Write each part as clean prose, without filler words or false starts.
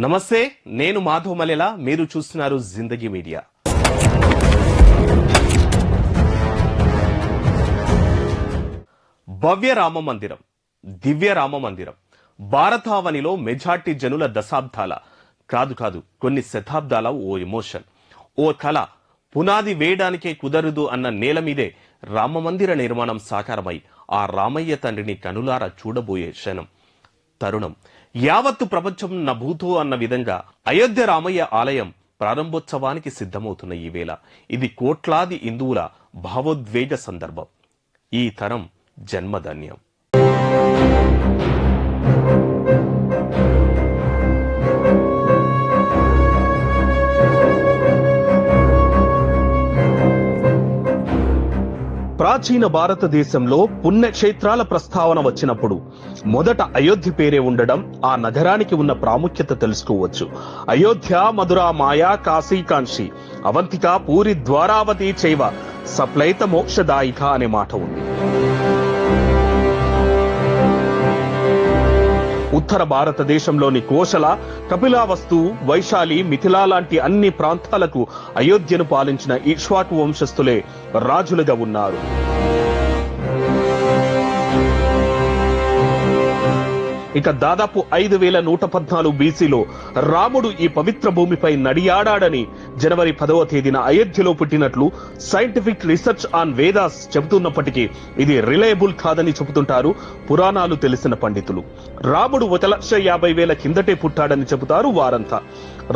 నమస్తే, నేను మాధవ్ మలెలా. మీరు చూస్తున్నారు జిందగీ మీడియా. భవ్య రామ మందిరం, దివ్య రామ మందిరం భారతావనిలో మెజార్టీ జనుల దశాబ్దాల కాదు కొన్ని శతాబ్దాల ఓ ఎమోషన్, ఓ కళ. పునాది వేయడానికే కుదరదు అన్న నేల మీదే రామ మందిర నిర్మాణం సాకారమై ఆ రామయ్య తండ్రిని కనులారా చూడబోయే క్షణం, తరుణం. యావత్తు ప్రపంచం నభూతో అన్న విధంగా అయోధ్య రామయ్య ఆలయం ప్రారంభోత్సవానికి సిద్ధమవుతున్న ఈ వేళ ఇది కోట్లాది హిందువుల భావోద్వేగ సందర్భం. ఈ తరం జన్మధన్యం. ప్రాచీన భారతదేశంలో పుణ్యక్షేత్రాల ప్రస్తావన వచ్చినప్పుడు మొదట అయోధ్య పేరే ఉండడం ఆ నగరానికి ఉన్న ప్రాముఖ్యత తెలుసుకోవచ్చు. అయోధ్య, మధుర, మాయా, కాశీ, కాంక్షి, అవంతిక, పూరి, ద్వారావతి చైవ సప్లైత మోక్షదాయిక అనే మాట ఉంది. ఉత్తర భారతదేశంలోని కోశల, కపిలావస్తు, వైశాలి, మిథిలా లాంటి అన్ని ప్రాంతాలకు అయోధ్యను పాలించిన ఇక్ష్వాకు వంశస్థులే రాజులుగా ఉన్నారు. ఇక దాదాపు 5114 బీసీలో రాముడు ఈ పవిత్ర భూమిపై నడియాడాడని జనవరి 10వ తేదీన అయోధ్యలో పుట్టినట్లు సైంటిఫిక్ రీసెర్చ్ ఆన్ వేదాస్ చెబుతున్నప్పటికీ ఇది రిలయబుల్ కాదని చెబుతుంటారు పురాణాలు తెలిసిన పండితులు. రాముడు 1,50,000 కిందటే పుట్టాడని చెబుతారు వారంతా.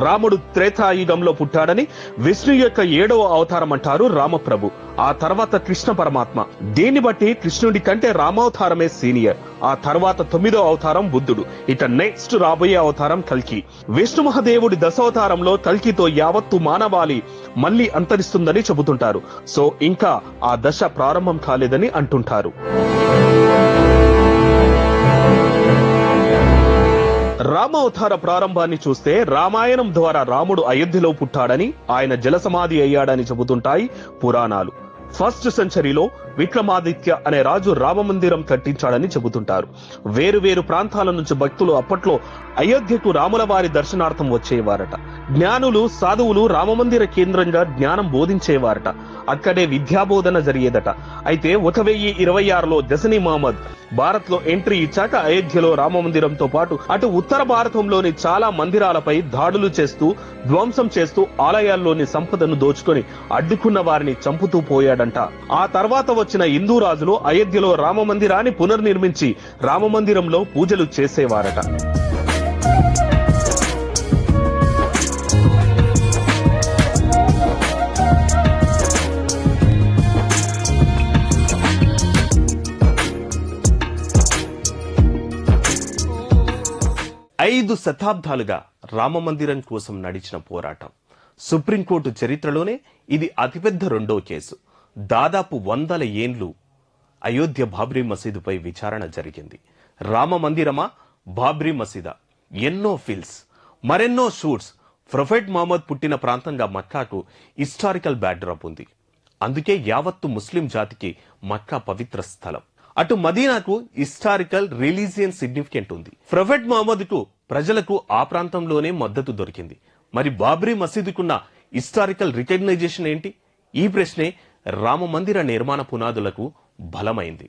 రాముడు త్రేతాయుగంలో పుట్టాడని, విష్ణు యొక్క 7వ అవతారం అంటారు రామప్రభు. ఆ తర్వాత కృష్ణ పరమాత్మ. దీన్ని బట్టి కృష్ణుడి కంటే రామావతారమే సీనియర్. ఆ తర్వాత 9వ అవతారం బుద్ధుడు. ఇక నెక్స్ట్ రాబోయే అవతారం కల్కి. విష్ణు మహాదేవుడి దశావతారంలో కల్కితో యావత్తు మానవాళి మళ్లీ అంతరిస్తుందని చెబుతుంటారు. సో ఇంకా ఆ దశ ప్రారంభం కాలేదని అంటుంటారు. రామావతార ప్రారంభాన్ని చూస్తే రామాయణం ద్వారా రాముడు అయోధ్యలో పుట్టాడని, ఆయన జలసమాధి అయ్యాడని చెబుతుంటాయి పురాణాలు. ఫస్ట్ సెంచరీలో విక్రమాదిత్య అనే రాజు రామమందిరం కట్టించాడని చెబుతుంటారు. వేరు ప్రాంతాల నుంచి భక్తులు అప్పట్లో అయోధ్యకు రాముల వారి దర్శనార్థం వచ్చేవారట. జ్ఞానులు, సాధువులు రామమందిర కేంద్రంగా జ్ఞానం బోధించేవారట. అక్కడే విద్యాబోధన జరిగేదట. అయితే 1026లో జసనీ మహమ్మద్ భారత్ లో ఎంట్రీ ఇచ్చాక అయోధ్యలో రామమందిరంతో పాటు అటు ఉత్తర భారతంలోని చాలా మందిరాలపై దాడులు చేస్తూ, ధ్వంసం చేస్తూ ఆలయాల్లోని సంపదను దోచుకొని అడ్డుకున్న వారిని చంపుతూ పోయాడంట. ఆ తర్వాత వచ్చిన హిందూ రాజులు అయోధ్యలో రామమందిరాన్ని పునర్నిర్మించి రామమందిరంలో పూజలు చేసేవారట. ఐదు శతాబ్దాలుగా రామమందిరం కోసం నడిచిన పోరాటం. సుప్రీంకోర్టు చరిత్రలోనే ఇది అతిపెద్ద రెండో కేసు. దాదాపు 100 ఏండ్లు అయోధ్య బాబ్రీ మసీదుపై విచారణ జరిగింది. రామ మందిరమా, బాబ్రీ మసీదా? ఎన్నో ఫిల్స్, మరెన్నో షూట్స్. ప్రొఫెట్ మహమ్మద్ పుట్టిన ప్రాంతంగా మక్కాకు హిస్టారికల్ బ్యాక్డ్రాప్ ఉంది. అందుకే యావత్తు ముస్లిం జాతికి మక్కా పవిత్ర స్థలం. అటు మదీనాకు హిస్టారికల్, రిలీజియన్ సిగ్నిఫికెంట్ ఉంది. ప్రొఫెట్ మహమ్మద్ కు ప్రజలకు ఆ ప్రాంతంలోనే మద్దతు దొరికింది. మరి బాబ్రీ మసీదుకున్న హిస్టారికల్ రికగ్నైజేషన్ ఏంటి? ఈ ప్రశ్నే రామ మందిర నిర్మాణ పునాదులకు బలమైంది.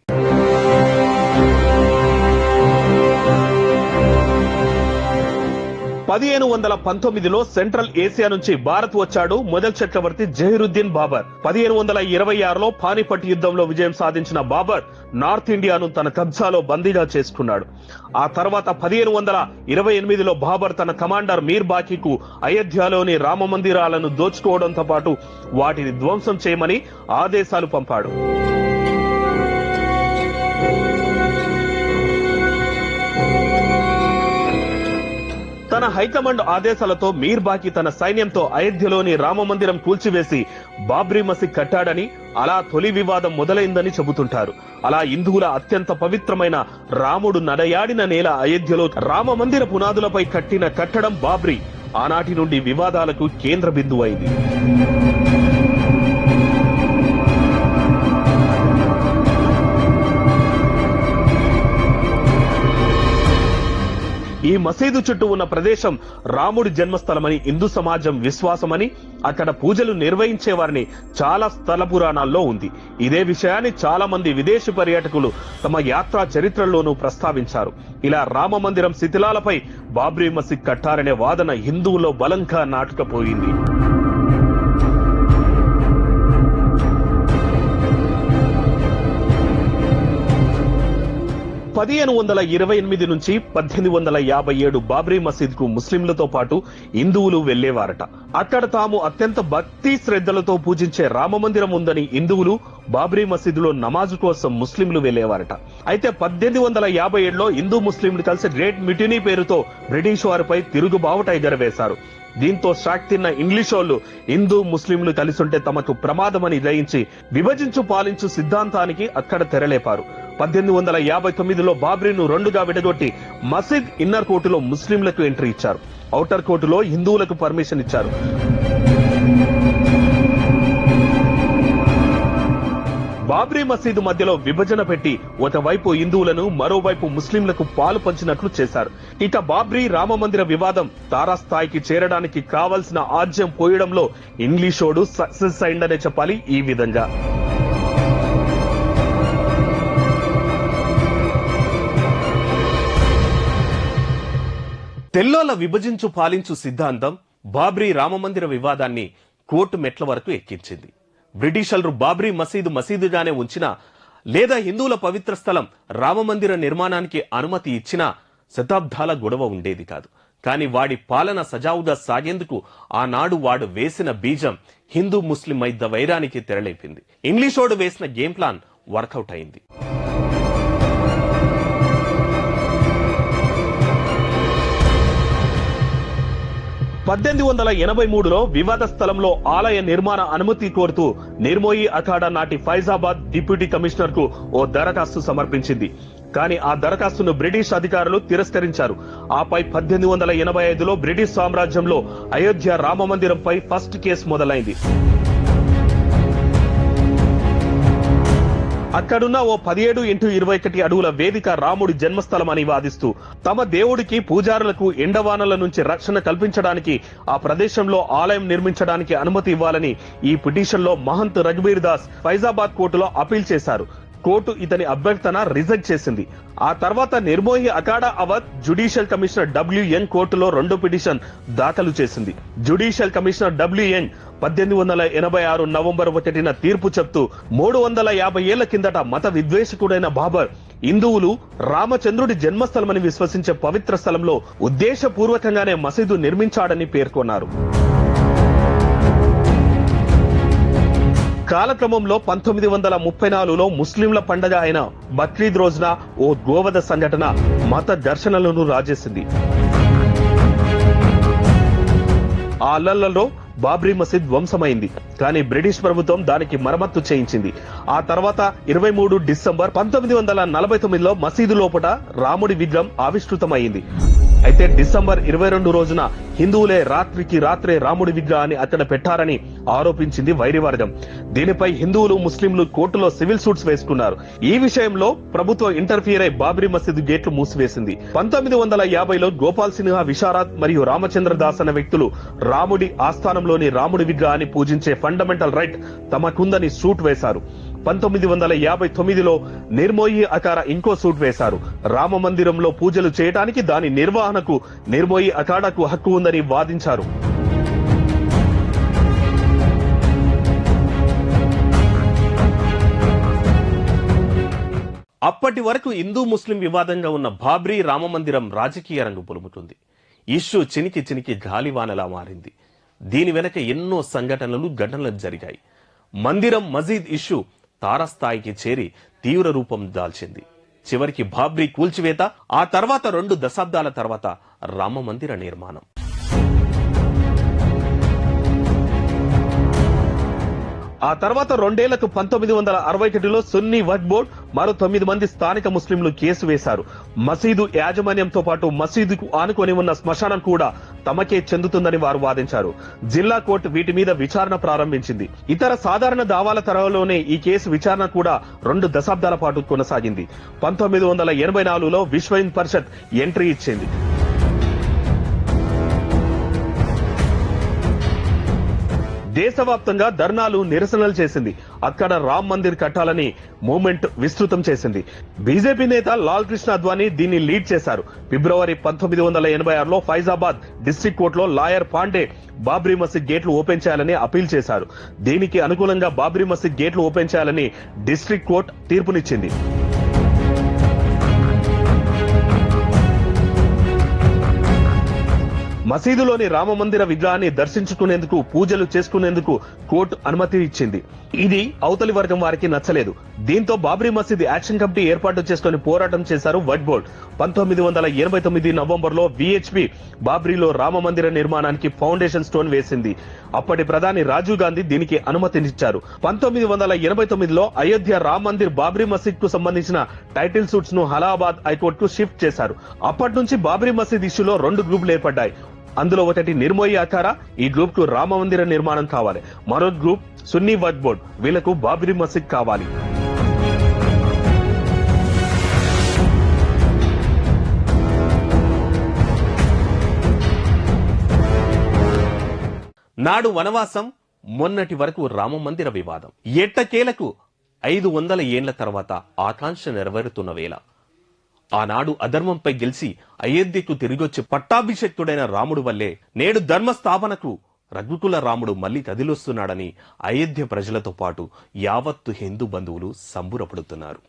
1519లో సెంట్రల్ ఏసియా నుంచి భారత్ వచ్చాడు మొఘల్ చక్రవర్తి జహీరుద్దీన్ బాబర్. 1526లో పానిపట్ యుద్ధంలో విజయం సాధించిన బాబర్ నార్త్ ఇండియాను తన కబ్జాలో బందీగా చేసుకున్నాడు. ఆ తర్వాత 1528లో బాబర్ తన కమాండర్ మీర్ బాకీకు అయోధ్యలోని రామ మందిరాలను దోచుకోవడంతో పాటు వాటిని ధ్వంసం చేయమని ఆదేశాలు పంపాడు. తన హైకమాండ్ ఆదేశాలతో మీర్ బాకీ తన సైన్యంతో అయోధ్యలోని రామ మందిరం కూల్చివేసి బాబ్రీ మసీద్ కట్టాడని, అలా తొలి వివాదం మొదలైందని చెబుతుంటారు. అలా హిందువుల అత్యంత పవిత్రమైన రాముడు నడయాడిన నేల అయోధ్యలో రామ మందిర పునాదులపై కట్టిన కట్టడం బాబ్రీ ఆనాటి నుండి వివాదాలకు కేంద్ర బిందువు అయింది. ఈ మసీదు చుట్టూ ఉన్న ప్రదేశం రాముడి జన్మస్థలమని హిందూ సమాజం విశ్వాసమని, అక్కడ పూజలు నిర్వహించేవారిని చాలా స్థల పురాణాల్లో ఉంది. ఇదే విషయాన్ని చాలా మంది విదేశీ పర్యాటకులు తమ యాత్రా చరిత్రలోనూ ప్రస్తావించారు. ఇలా రామ మందిరం శిథిలాలపై బాబ్రీ మసీద్ కట్టారనే వాదన హిందువుల్లో బలంగా నాటుకుపోయింది. 1528 నుంచి 1857 బాబ్రీ మసీద్ కు ముస్లింలతో పాటు హిందువులు వెళ్లేవారట. అక్కడ తాము అత్యంత భక్తి శ్రద్ధలతో పూజించే రామమందిరం ఉందని హిందువులు బాబ్రీ మసీదులో నమాజు కోసం ముస్లింలు వెళ్లేవారట. అయితే 1857లో హిందూ ముస్లింలు కలిసి గ్రేట్ మిటినీ పేరుతో బ్రిటిష్ వారిపై తిరుగుబావుట ఎగరవేశారు. దీంతో షాక్ తిన్న ఇంగ్లీష్ వాళ్ళు హిందూ ముస్లింలు కలిసుంటే తమకు ప్రమాదమని గ్రహించి విభజించు పాలించు సిద్ధాంతానికి అక్కడ తెరలేపారు. 1859లో బాబ్రీను రెండుగా విడగొట్టి మసీద్ ఇన్నర్ కోర్టులో ముస్లింలకు ఎంట్రీ ఇచ్చారు. ఔటర్ కోర్టులో హిందువులకు పర్మిషన్ ఇచ్చారు. బాబ్రీ మసీదు మధ్యలో విభజన పెట్టి ఒకవైపు హిందువులను మరోవైపు ముస్లింలకు పాలు పంచినట్లు చేశారు. ఇక బాబ్రీ రామ మందిర వివాదం తారాస్థాయికి చేరడానికి కావలసిన ఆజ్యం పోయడంలో ఇంగ్లీషోడు సక్సెస్ అయిందనే చెప్పాలి. ఈ విధంగా తెల్లోల విభజించు పాలించు సిద్ధాంతం బాబ్రీ రామమందిర వివాదాన్ని కోర్టు మెట్ల వరకు ఎక్కించింది. బ్రిటిషర్లు బాబ్రీ మసీదుగానే ఉంచినా లేదా హిందువుల పవిత్ర స్థలం రామమందిర నిర్మాణానికి అనుమతి ఇచ్చినా శతాబ్దాల గొడవ ఉండేది కాదు. కానీ వాడి పాలన సజావుగా సాగేందుకు ఆనాడు వాడు వేసిన బీజం హిందూ ముస్లిం మధ్య వైరానికి తెరలేపింది. ఇంగ్లీషోడు వేసిన గేమ్ ప్లాన్ వర్కౌట్ అయింది. 1883లో వివాద స్థలంలో ఆలయ నిర్మాణ అనుమతి కోరుతూ నిర్మోయి అఖాడా నాటి ఫైజాబాద్ డిప్యూటీ కమిషనర్ కు ఓ దరఖాస్తు సమర్పించింది. కానీ ఆ దరఖాస్తును బ్రిటిష్ అధికారులు తిరస్కరించారు. ఆపై 1885లో బ్రిటిష్ సామ్రాజ్యంలో అయోధ్య రామ మందిరంపై ఫస్ట్ కేసు మొదలైంది. అక్కడున్న ఓ 17x21 అడుగుల వేదిక రాముడి జన్మస్థలం అని వాదిస్తూ తమ దేవుడికి పూజారులకు ఎండవానల నుంచి రక్షణ కల్పించడానికి ఆ ప్రదేశంలో ఆలయం నిర్మించడానికి అనుమతి ఇవ్వాలని ఈ పిటిషన్ లో మహంత్ రఘుబీర్ దాస్ ఫైజాబాద్ కోర్టులో అపీల్ చేశారు. కోర్టు ఇతని అభ్యర్థన రిజెక్ట్ చేసింది. ఆ తర్వాత Nirmohi Akhara Awadh judicial commissioner WN కోర్టులో రెండో పిటిషన్ దాఖలు చేసింది. జ్యుడిషియల్ కమిషనర్ WN 1886 నవంబర్ 1న తీర్పు చెప్తూ 350 ఏళ్ల కిందట మత విద్వేషకుడైన బాబర్ హిందువులు రామచంద్రుడి జన్మస్థలమని విశ్వసించే పవిత్ర స్థలంలో ఉద్దేశపూర్వకంగానే మసీదు నిర్మించాడని పేర్కొన్నారు. కాలక్రమంలో 1934లో ముస్లింల పండగ అయిన బక్రీద్ రోజున ఓ గోవధ సంఘటన మత ఘర్షణలను రాజేసింది. ఆ అల్లర్లలో బాబ్రీ మసీద్ ధ్వంసమైంది. కానీ బ్రిటిష్ ప్రభుత్వం దానికి మరమ్మత్తు చేయించింది. ఆ తర్వాత 23 డిసెంబర్ 1949లో మసీదు లోపల రాముడి విగ్రహం ఆవిష్కృతమైంది. అయితే డిసెంబర్ 22 రోజున హిందువులే రాత్రికి రాత్రే రాముడి విగ్రహాన్ని అక్కడ పెట్టారని ఆరోపించింది వైరివర్గం. దీనిపై హిందువులు ముస్లింలు కోర్టులో సివిల్ సూట్స్ వేసుకున్నారు. ఈ విషయంలో ప్రభుత్వం ఇంటర్ఫియర్ అయి బాబ్రీ మసీదు గేట్లు మూసివేసింది. 1950లో గోపాల్ సిన్హా విశారద్ మరియు రామచంద్ర దాస్ అనే వ్యక్తులు రాముడి ఆస్థానంలోని రాముడి విగ్రహాన్ని పూజించే ఫండమెంటల్ రైట్ తమకుందని సూట్ వేశారు. 1959లో నిర్మోయి అఖాడా ఇంకో సూట్ వేశారు. రామ మందిరంలో పూజలు చేయడానికి దాని నిర్వహణకు నిర్మోయి అఖాడాకు హక్కు ఉందని వాదించారు. అప్పటి వరకు హిందూ ముస్లిం వివాదంగా ఉన్న బాబ్రీ రామ మందిరం రాజకీయ రంగు పులుముతుంది. ఇష్యూ చినికి చినికి గాలివానలా మారింది. దీని వెనక ఎన్నో సంఘటనలు ఘటనలు జరిగాయి. మందిరం మసీద్ ఇష్యూ తారస్థాయికి చేరి తీవ్ర రూపం దాల్చింది. చివరికి బాబ్రీ కూల్చివేత, ఆ తర్వాత 2 దశాబ్దాల తర్వాత రామ మందిర నిర్మాణం. ఆ తర్వాత 2 ఏళ్లకు 1961లో సున్నీ వక్ఫ్ బోర్డ్ మరో 9 మంది స్థానిక ముస్లింలు కేసు వేశారు. మసీదు యాజమాన్యంతో పాటు మసీదుకు ఆనుకొని ఉన్న శ్మశానం కూడా తమకే చెందుతుందని వారు వాదించారు. జిల్లా కోర్టు వీటి మీద విచారణ ప్రారంభించింది. ఇతర సాధారణ దావాల తరహాలోనే ఈ కేసు విచారణ కూడా 2 దశాబ్దాల పాటు కొనసాగింది. 1984లో విశ్వ హింద్ పరిషత్ ఎంట్రీ ఇచ్చింది. దేశవ్యాప్తంగా ధర్నాలు, నిరసనలు చేసింది. అక్కడ రామ్ మందిర్ కట్టాలని మూవ్మెంట్ విస్తృతం చేసింది. బీజేపీ నేత లాల్ కృష్ణ అద్వానీ దీన్ని లీడ్ చేశారు. ఫిబ్రవరి 1986లో ఫైజాబాద్ డిస్ట్రిక్ట్ కోర్టులో లాయర్ పాండే బాబ్రీ మసీద్ గేట్లు ఓపెన్ చేయాలని అపీల్ చేశారు. దీనికి అనుకూలంగా బాబ్రీ మసీద్ గేట్లు ఓపెన్ చేయాలని డిస్ట్రిక్ట్ కోర్టు తీర్పునిచ్చింది. మసీదులోని రామమందిర విగ్రహాన్ని దర్శించుకునేందుకు, పూజలు చేసుకునేందుకు కోర్టు అనుమతి ఇచ్చింది. ఇది అవతలి వర్గం వారికి నచ్చలేదు. దీంతో బాబ్రీ మసీద్ యాక్షన్ కమిటీ ఏర్పాటు చేసుకుని పోరాటం చేశారు వక్ఫ్ బోర్డు. 1989 నవంబర్లో విహెచ్పి బాబ్రీలో రామమందిర నిర్మాణానికి ఫౌండేషన్ స్టోన్ వేసింది. అప్పటి ప్రధాని రాజీవ్ గాంధీ దీనికి అనుమతినిచ్చారు. 1989లో అయోధ్య రామ్ మందిర్ బాబ్రీ మసీద్ కు సంబంధించిన టైటిల్ సూట్స్ ను అలహాబాద్ హైకోర్టుకు షిఫ్ట్ చేశారు. అప్పటి నుంచి బాబ్రీ మసీద్ ఇష్యూలో 2 గ్రూపులు ఏర్పడ్డాయి. అందులో ఒకటి నిర్మోయి అఖారా, ఈ గ్రూప్ కు రామ మందిర నిర్మాణం కావాలి. మరో గ్రూప్ సున్నీ వక్ఫ్ బోర్డు, వీళ్లకు బాబ్రీ మసీద్ కావాలి. నాడు వనవాసం, మొన్నటి వరకు రామ మందిర వివాదం, ఎట్టకేలకు 500 ఏండ్ల తర్వాత ఆకాంక్ష నెరవేరుతున్న వేళ ఆనాడు అధర్మంపై గెలిచి అయోధ్యకు తిరిగొచ్చి పట్టాభిషక్తుడైన రాముడు వల్లే నేడు ధర్మస్థాపనకు రఘుకుల రాముడు మళ్లీ కదిలొస్తున్నాడని అయోధ్య ప్రజలతో పాటు యావత్తు హిందూ బంధువులు సంబురపడుతున్నారు.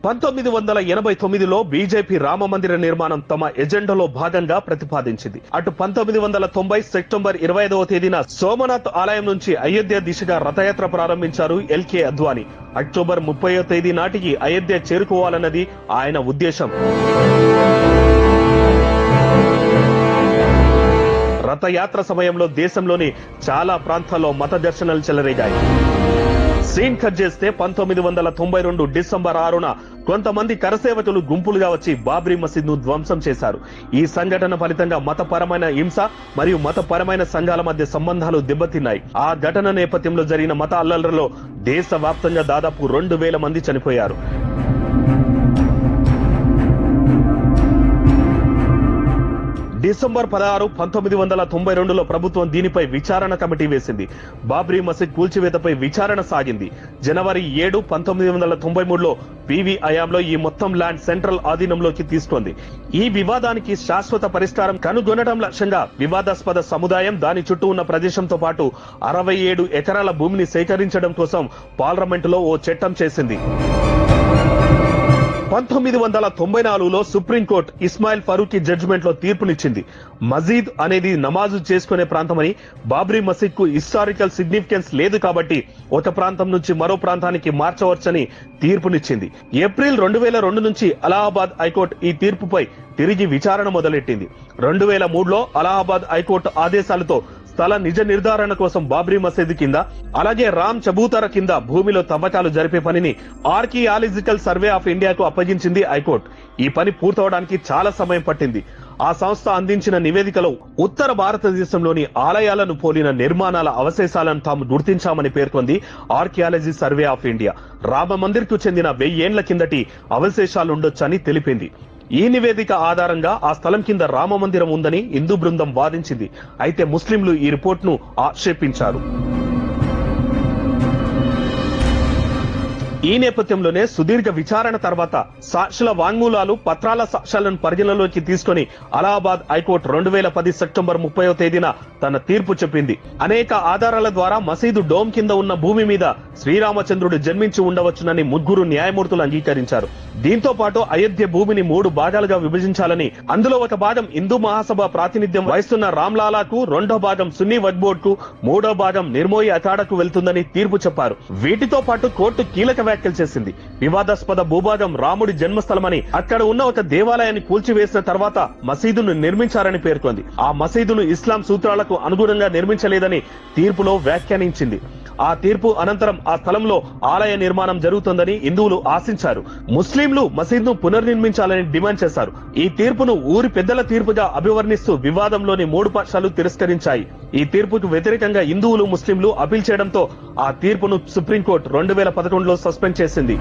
1989లో బీజేపీ రామ మందిర నిర్మాణం తమ ఎజెండాలో భాగంగా ప్రతిపాదించింది. అటు 1990 సెప్టెంబర్ 25వ తేదీన సోమనాథ్ ఆలయం నుంచి అయోధ్య దిశగా రథయాత్ర ప్రారంభించారు ఎల్కే అద్వానీ. అక్టోబర్ 30వ తేదీ నాటికి అయోధ్య చేరుకోవాలన్నది ఆయన ఉద్దేశం. రథయాత్ర సమయంలో దేశంలోని చాలా ప్రాంతాల్లో మత దర్శనాలు చెలరేగాయి. సీన్ కట్ చేస్తే 1992 డిసెంబర్ 6న కొంతమంది కరసేవకులు గుంపులుగా వచ్చి బాబ్రీ మసీద్ ను ధ్వంసం చేశారు. ఈ సంఘటన ఫలితంగా మతపరమైన హింస మరియు మతపరమైన సంఘాల మధ్య సంబంధాలు దెబ్బతిన్నాయి. ఆ ఘటన నేపథ్యంలో జరిగిన మత అల్లర్లలో దేశవ్యాప్తంగా దాదాపు 2000 మంది చనిపోయారు. డిసెంబర్ 16, 1992లో ప్రభుత్వం దీనిపై విచారణ కమిటీ వేసింది. బాబ్రీ మసీద్ కూల్చివేతపై విచారణ సాగింది. జనవరి 7, 1993లో పివి హయాంలో ఈ మొత్తం ల్యాండ్ సెంట్రల్ ఆధీనంలోకి తీసుకుంది. ఈ వివాదానికి శాశ్వత పరిష్కారం కనుగొనడం లక్ష్యంగా వివాదాస్పద సముదాయం దాని చుట్టూ ఉన్న ప్రదేశంతో పాటు 67 ఎకరాల భూమిని సేకరించడం కోసం పార్లమెంటులో ఓ చట్టం చేసింది. 1994లో సుప్రీంకోర్టు ఇస్మాయిల్ ఫరూకీ జడ్జిమెంట్ లో తీర్పునిచ్చింది. మసీద్ అనేది నమాజు చేసుకునే ప్రాంతమని, బాబ్రీ మసీద్ కు హిస్టారికల్ సిగ్నిఫికెన్స్ లేదు కాబట్టి ఒక ప్రాంతం నుంచి మరో ప్రాంతానికి మార్చవచ్చని తీర్పునిచ్చింది. ఏప్రిల్ 2002 నుంచి అలహాబాద్ హైకోర్టు ఈ తీర్పుపై తిరిగి విచారణ మొదలెట్టింది. 2003లో అలహాబాద్ హైకోర్టు ఆదేశాలతో స్థల నిజ నిర్ధారణ కోసం బాబ్రీ మసీదు కింద, అలాగే రామ్ చబూతరా కింద భూమిలో తవ్వకాలు జరిపే పనిని ఆర్కియాలజికల్ సర్వే ఆఫ్ ఇండియాకు అప్పగించింది హైకోర్టు. ఈ పని పూర్తవడానికి చాలా సమయం పట్టింది. ఆ సంస్థ అందించిన నివేదికలో ఉత్తర భారతదేశంలోని ఆలయాలను పోలిన నిర్మాణాల అవశేషాలను తాము గుర్తించామని పేర్కొంది archaeology survey of India. Rama Mandir కు చెందిన 1000 ఏండ్ల కిందటి అవశేషాలుండొచ్చని తెలిపింది. ఈ నివేదిక ఆధారంగా ఆ స్థలం కింద రామ మందిరం ఉందని హిందూ బృందం వాదించింది. అయితే ముస్లింలు ఈ రిపోర్టును ఆక్షేపించారు. ఈ నేపథ్యంలోనే సుదీర్ఘ విచారణ తర్వాత సాక్షుల వాంగ్మూలాలు, పత్రాల సాక్ష్యాలను పరిగణలోకి తీసుకుని అలహాబాద్ హైకోర్టు 2010 సెప్టెంబర్ 30వ తేదీన తన తీర్పు చెప్పింది. అనేక ఆధారాల ద్వారా మసీదు డోమ్ కింద ఉన్న భూమి మీద శ్రీరామచంద్రుడు జన్మించి ఉండవచ్చునని 3 న్యాయమూర్తులు అంగీకరించారు. దీంతో పాటు అయోధ్య భూమిని 3 భాగాలుగా విభజించాలని, అందులో ఒక భాగం హిందూ మహాసభ ప్రాతినిధ్యం వహిస్తున్న రామ్లాలాకు, 2వ భాగం సున్నీ వక్ఫ్ బోర్డ్ కు, 3వ భాగం నిర్మోయి అఖాడాకు వెళ్తుందని తీర్పు చెప్పారు. వీటితో పాటు కోర్టు కీలక వ్యాఖ్యలు చేసింది. వివాదాస్పద భూభాగం రాముడి జన్మస్థలమని, అక్కడ ఉన్న ఒక దేవాలయాన్ని కూల్చివేసిన తర్వాత మసీదును నిర్మించారని పేర్కొంది. ఆ మసీదును ఇస్లాం సూత్రాలకు అనుగుణంగా నిర్మించలేదని తీర్పులో వ్యాఖ్యానించింది. ఆ తీర్పు అనంతరం ఆ స్థలంలో ఆలయ నిర్మాణం జరుగుతుందని హిందువులు ఆశించారు. ముస్లింలు మసీద్ను పునర్నిర్మించాలని డిమాండ్ చేశారు. ఈ తీర్పును ఊరి పెద్దల తీర్పుగా అభివర్ణిస్తూ వివాదంలోని 3 పక్షాలు తిరస్కరించాయి. ఈ తీర్పుకు వ్యతిరేకంగా హిందువులు, ముస్లింలు అపీల్ చేయడంతో ఆ తీర్పును సుప్రీంకోర్టు 2011లో సస్పెండ్ చేసింది.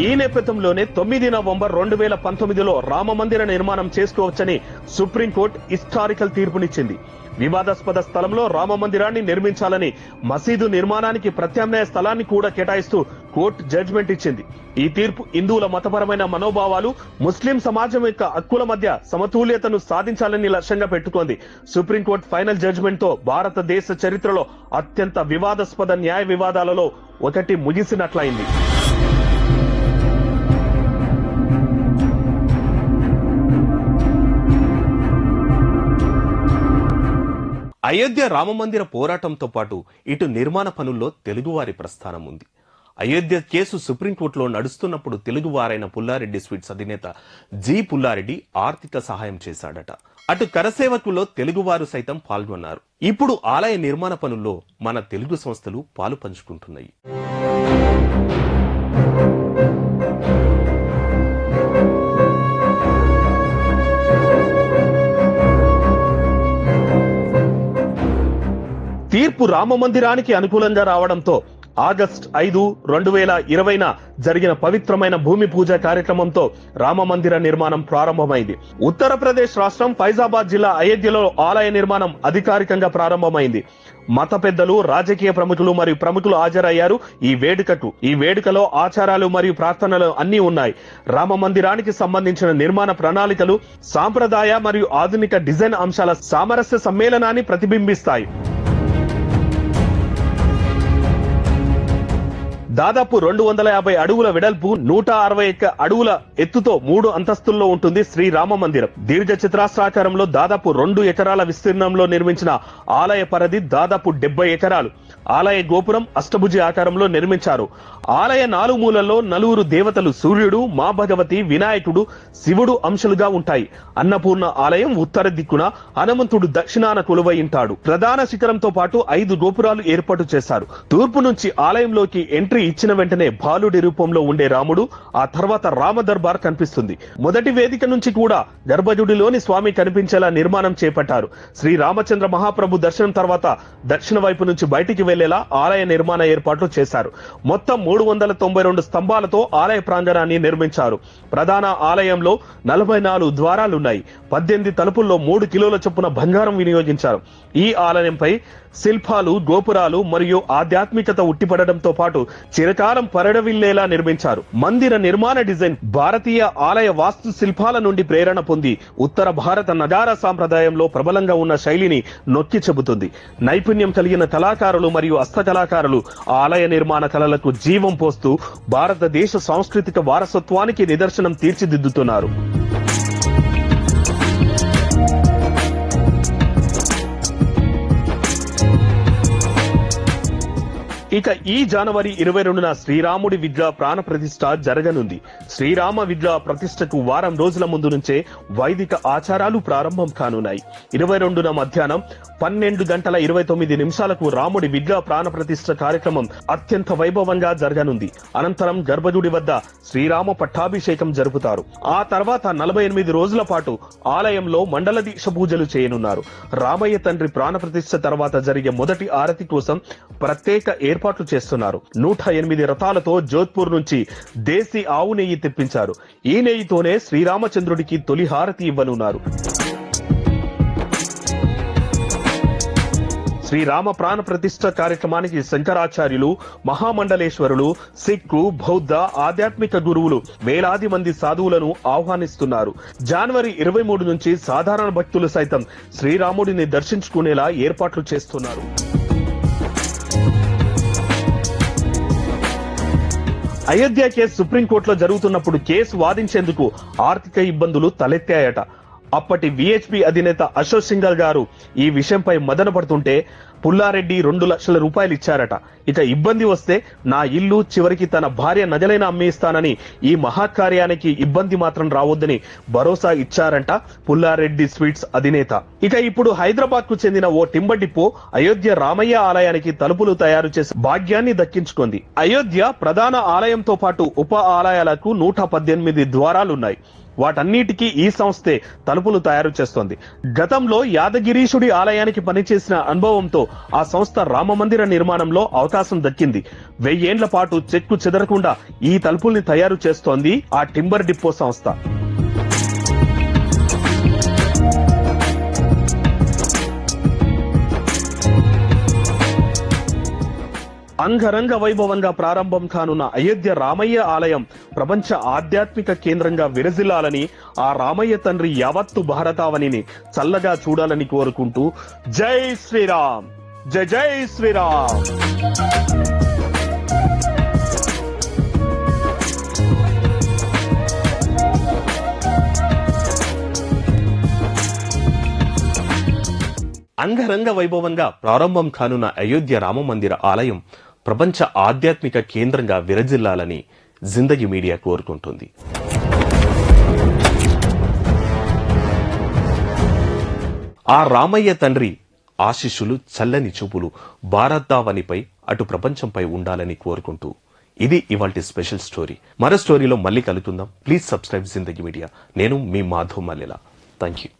ఈ నేపథ్యంలోనే 9 నవంబర్ 2019లో రామ మందిర నిర్మాణం చేసుకోవచ్చని సుప్రీంకోర్టు హిస్టారికల్ తీర్పునిచ్చింది. వివాదాస్పద స్థలంలో రామ మందిరాన్ని నిర్మించాలని, మసీదు నిర్మాణానికి ప్రత్యామ్నాయ స్థలాన్ని కూడా కేటాయిస్తూ కోర్టు జడ్జిమెంట్ ఇచ్చింది. ఈ తీర్పు హిందువుల మతపరమైన మనోభావాలు, ముస్లిం సమాజం యొక్క హక్కుల మధ్య సమతుల్యతను సాధించాలని లక్ష్యంగా పెట్టుకుంది. సుప్రీంకోర్టు ఫైనల్ జడ్జిమెంట్ తో భారతదేశ చరిత్రలో అత్యంత వివాదాస్పద న్యాయ వివాదాలలో ఒకటి ముగిసినట్లయింది. అయోధ్య రామమందిర పోరాటంతో పాటు ఇటు నిర్మాణ పనుల్లో తెలుగువారి ప్రస్థానం ఉంది. అయోధ్య కేసు సుప్రీంకోర్టులో నడుస్తున్నప్పుడు తెలుగువారైన పుల్లారెడ్డి స్వీట్స్ అధినేత జి. పుల్లారెడ్డి ఆర్థిక సహాయం చేశాడట. అటు కరసేవకుల్లో తెలుగువారు సైతం పాల్గొన్నారు. ఇప్పుడు ఆలయ నిర్మాణ పనుల్లో మన తెలుగు సంస్థలు పాలు పంచుకుంటున్నాయి. తీర్పు రామ మందిరానికి అనుకూలంగా రావడంతో ఆగస్టు 5, 2020న జరిగిన పవిత్రమైన భూమి పూజ కార్యక్రమంతో రామ మందిర నిర్మాణం ప్రారంభమైంది. ఉత్తరప్రదేశ్ రాష్ట్రం ఫైజాబాద్ జిల్లా అయోధ్యలో ఆలయ నిర్మాణం అధికారికంగా ప్రారంభమైంది. మత పెద్దలు, రాజకీయ ప్రముఖులు మరియు ప్రముఖులు హాజరయ్యారు ఈ వేడుకలో ఆచారాలు మరియు ప్రార్థనలు అన్నీ ఉన్నాయి. రామ మందిరానికి సంబంధించిన నిర్మాణ ప్రణాళికలు సాంప్రదాయ మరియు ఆధునిక డిజైన్ అంశాల సామరస్య సమ్మేళనాన్ని ప్రతిబింబిస్తాయి. దాదాపు 250 అడుగుల వెడల్పు, 161 అడుగుల ఎత్తుతో 3 అంతస్తుల్లో ఉంటుంది శ్రీరామ మందిరం. దీర్ఘ చతురస్రాకారంలో దాదాపు 2 ఎకరాల విస్తీర్ణంలో నిర్మించిన ఆలయ పరిధి దాదాపు 70 ఎకరాలు. ఆలయ గోపురం అష్టభుజి ఆకారంలో నిర్మించారు. ఆలయ 4 మూలల్లో 4 దేవతలు సూర్యుడు, మా భగవతి, వినాయకుడు, శివుడు అంశాలుగా ఉంటాయి. అన్నపూర్ణ ఆలయం ఉత్తర దిక్కున, హనుమంతుడు దక్షిణాన కొలువై ఉంటాడు. ప్రధాన శిఖరంతో పాటు 5 గోపురాలు ఏర్పాటు చేశారు. తూర్పు నుంచి ఆలయంలోకి ఎంట్రీ ఇచ్చిన వెంటనే బాలుడి రూపంలో ఉండే రాముడు, ఆ తర్వాత రామ దర్బార్ కనిపిస్తుంది. మొదటి వేదిక నుంచి కూడా గర్భగుడిలోని స్వామి కనిపించేలా నిర్మాణం చేపట్టారు. శ్రీ రామచంద్ర మహాప్రభు దర్శనం తర్వాత దక్షిణ వైపు నుంచి బయటికి వెళ్లేలా ఆలయ నిర్మాణ ఏర్పాట్లు చేశారు. మొత్తం 392 స్తంభాలతో ఆలయ ప్రాంగణాన్ని నిర్మించారు. ప్రధాన ఆలయంలో 44 ద్వారాలున్నాయి. 18 తలుపుల్లో 3 కిలోల చొప్పున బంగారం వినియోగించారు. ఈ ఆలయంపై శిల్పాలు, గోపురాలు మరియు ఆధ్యాత్మికత ఉట్టిపడడంతో పాటు చిరకాలం పరడవిల్లేలా నిర్మించారు. మందిర నిర్మాణ డిజైన్ భారతీయ ఆలయ వాస్తు శిల్పాల నుండి ప్రేరణ పొంది ఉత్తర భారత నగారా సాంప్రదాయంలో ప్రబలంగా ఉన్న శైలిని నొక్కి చెబుతుంది. నైపుణ్యం కలిగిన కళాకారులు మరియు హస్తకళాకారులు ఆలయ నిర్మాణ కళలకు జీవం పోస్తూ భారతదేశ సాంస్కృతిక వారసత్వానికి నిదర్శనం తీర్చిదిద్దుతున్నారు. ఇక ఈ జనవరి 22న శ్రీరాముడి విగ్రహ ప్రాణ ప్రతిష్ఠ జరగనుంది. శ్రీరామ విగ్రహ ప్రతిష్టకు వారం రోజుల ముందు నుంచే వైదిక ఆచారాలు ప్రారంభం కానున్నాయి. 22న మధ్యాహ్నం 12:29 రాముడి విగ్రహ ప్రాణ ప్రతిష్ఠ కార్యక్రమం అత్యంత వైభవంగా జరగనుంది. అనంతరం గర్భగుడి వద్ద శ్రీరామ పట్టాభిషేకం జరుపుతారు. ఆ తర్వాత 48 రోజుల పాటు ఆలయంలో మండల దీక్ష పూజలు చేయనున్నారు. రామయ్య తండ్రి ప్రాణ ప్రతిష్ఠ తర్వాత జరిగే మొదటి ఆరతి కోసం ప్రత్యేక ఏర్పాట్లు చేస్తున్నారు. 108 రథాలతో జోధ్పూర్ నుంచి దేశీ ఆవు నెయ్యి తెప్పించారు. ఈ నెయ్యితోనే శ్రీరామచంద్రుడికి తొలి హారతి ఇవ్వనున్నారు. శ్రీరామ ప్రాణ ప్రతిష్ఠ కార్యక్రమానికి శంకరాచార్యులు, మహామండలేశ్వరులు, సిక్కు, బౌద్ధ ఆధ్యాత్మిక గురువులు, వేలాది మంది సాధువులను ఆహ్వానిస్తున్నారు. జనవరి 23 నుంచి సాధారణ భక్తులు సైతం శ్రీరాముడిని దర్శించుకునేలా ఏర్పాట్లు చేస్తున్నారు. అయోధ్య కేసు సుప్రీంకోర్టులో జరుగుతున్నప్పుడు కేసు వాదించేందుకు ఆర్థిక ఇబ్బందులు తలెత్తాయట. అప్పటి విహెచ్పి అధినేత అశోక్ సింఘాల్ గారు ఈ విషయంపై మదన పడుతుంటే పుల్లారెడ్డి 2 లక్షల రూపాయలు ఇచ్చారట. ఇక ఇబ్బంది వస్తే నా ఇల్లు, చివరికి తన భార్య నజలైన అమ్మేస్తానని, ఈ మహాకార్యానికి ఇబ్బంది మాత్రం రావద్దని భరోసా ఇచ్చారంట పుల్లారెడ్డి స్వీట్స్ అధినేత. ఇక ఇప్పుడు హైదరాబాద్ కు చెందిన ఓ టింబర్ డిపో అయోధ్య రామయ్య ఆలయానికి తలుపులు తయారు చేసి భాగ్యాన్ని దక్కించుకుంది. అయోధ్య ప్రధాన ఆలయంతో పాటు ఉప ఆలయాలకు 118 ద్వారాలున్నాయి. వాటన్నిటికీ ఈ సంస్థే తలుపులు తయారు చేస్తోంది. గతంలో యాదగిరీశుడి ఆలయానికి పనిచేసిన అనుభవంతో ఆ సంస్థ రామమందిర నిర్మాణంలో అవకాశం దక్కింది. 1000 ఏండ్ల పాటు చెక్కు చెదరకుండా ఈ తలుపుల్ని తయారు చేస్తోంది ఆ టింబర్ డిపో సంస్థ. అంగరంగ వైభవంగా ప్రారంభం కానున్న అయోధ్య రామయ్య ఆలయం ప్రపంచ ఆధ్యాత్మిక కేంద్రంగా విరజిల్లాలని, ఆ రామయ్య తండ్రి యావత్తు భారతావనిని చల్లగా చూడాలని కోరుకుంటూ జై శ్రీరామ్, జై జై శ్రీరామ్. అంగరంగ వైభవంగా ప్రారంభం కానున్న అయోధ్య రామ మందిర ఆలయం ప్రపంచ ఆధ్యాత్మిక కేంద్రంగా విరజిల్లాలని జిందగీ మీడియా కోరుకుంటుంది. ఆ రామయ్య తండ్రి ఆశీస్సులు, చల్లని చూపులు భారతావనిపై అటు ప్రపంచంపై ఉండాలని కోరుకుంటూ ఇది ఇవాల్టి స్పెషల్ స్టోరీ. మరో స్టోరీలో మళ్ళీ కలుగుతుందాం. Please subscribe Zindagi media. నేను మీ మాధవ్ మల్లెల. Thank you.